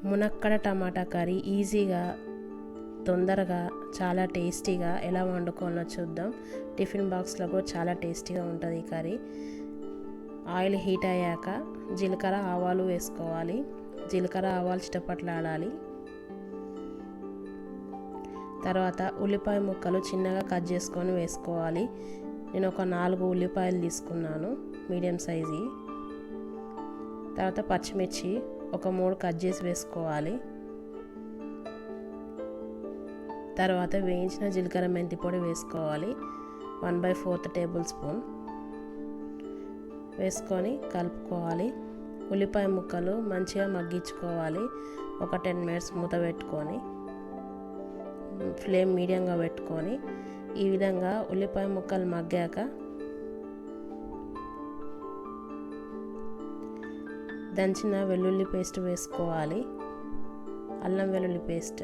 మునక్కడ టమాటా curry ఈజీగా తొందరగా చాలా టేస్టీగా ఎలా వండుకోవాలో చూద్దాం. టిఫిన్ బాక్స్లో కూడా చాలా టేస్టీగా ఉంటుంది ఈ కర్రీ. ఆయిల్ హీట్ అయ్యాక జీలకర్ర ఆవాలు వేసుకోవాలి. జీలకర్ర ఆవాలు చిటపట్లాడాలి. తర్వాత ఉల్లిపాయ ముక్కలు చిన్నగా కట్ చేసుకొని వేసుకోవాలి. నేను ఒక 4 ఉల్లిపాయలు తీసుకున్నాను, మీడియం సైజు. తర్వాత పచ్చిమిర్చి ఒక 3 కట్ చేసి వేసుకోవాలి. తర్వాత వేయించిన జీలకర్ర మెంతి పొడి వేసుకోవాలి, 1/4 టేబుల్ స్పూన్ వేసుకొని కలుపుకోవాలి. ఉల్లిపాయ ముక్కలు మంచిగా మగ్గించుకోవాలి. ఒక 10 మినిట్స్ మూత పెట్టుకొని ఫ్లేమ్ మీడియంగా పెట్టుకొని ఈ విధంగా ఉల్లిపాయ ముక్కలు మగ్గాక దంచిన వెల్లుల్లి పేస్ట్ వేసుకోవాలి, అల్లం వెల్లుల్లి పేస్ట్.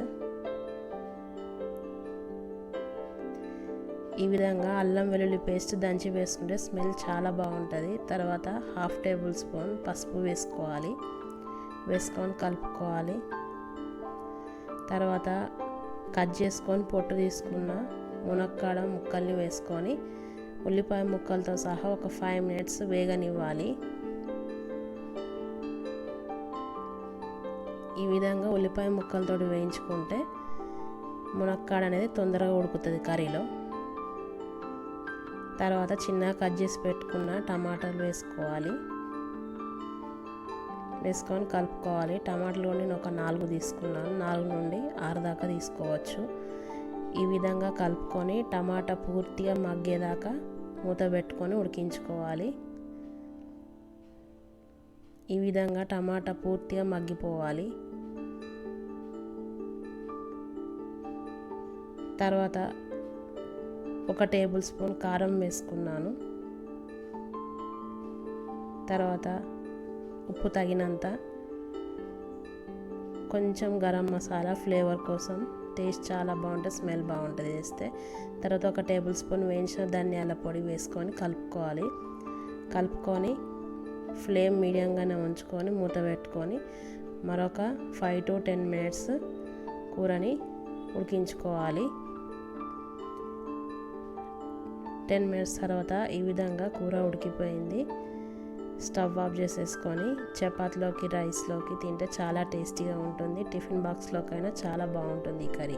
ఈ విధంగా అల్లం వెల్లుల్లి పేస్ట్ దంచి వేసుకుంటే స్మెల్ చాలా బాగుంటుంది. తర్వాత 1/2 టేబుల్ స్పూన్ పసుపు వేసుకోవాలి, వేసుకొని కలుపుకోవాలి. తర్వాత కట్ చేసుకొని పొట్టు తీసుకున్న మునక్కాడ ముక్కల్ని వేసుకొని ఉల్లిపాయ ముక్కలతో సహా ఒక 5 మినిట్స్ వేగనివ్వాలి. ఈ విధంగా ఉల్లిపాయ ముక్కలతో వేయించుకుంటే మునక్కాడ అనేది తొందరగా ఉడుకుతుంది కర్రీలో. తర్వాత చిన్నగా కట్ చేసి పెట్టుకున్న టమాటాలు వేసుకోవాలి, వేసుకొని కలుపుకోవాలి. టమాటాలు నేను ఒక 4 తీసుకున్నాను, 4 నుండి 6 దాకా తీసుకోవచ్చు. ఈ విధంగా కలుపుకొని టమాటా పూర్తిగా మగ్గేదాకా మూత పెట్టుకొని ఉడికించుకోవాలి. ఈ విధంగా టమాటా పూర్తిగా మగ్గిపోవాలి. తర్వాత 1 టేబుల్ స్పూన్ కారం వేసుకున్నాను. తర్వాత ఉప్పు తగినంత, కొంచెం గరం మసాలా ఫ్లేవర్ కోసం, టేస్ట్ చాలా బాగుంటుంది, స్మెల్ బాగుంటుంది వేస్తే. తర్వాత 1 టేబుల్ స్పూన్ వేయించిన ధనియాల పొడి వేసుకొని కలుపుకోవాలి. కలుపుకొని ఫ్లేమ్ మీడియంగానే ఉంచుకొని మూత పెట్టుకొని మరొక 5 to 10 మినిట్స్ కూరని ఉడికించుకోవాలి. 10 మినిట్స్ తర్వాత ఈ విధంగా కూర ఉడికిపోయింది. స్టవ్ ఆఫ్ చేసేసుకొని చపాతీలోకి రైస్లోకి తింటే చాలా టేస్టీగా ఉంటుంది. టిఫిన్ బాక్స్లోకైనా చాలా బాగుంటుంది ఈ కర్రీ.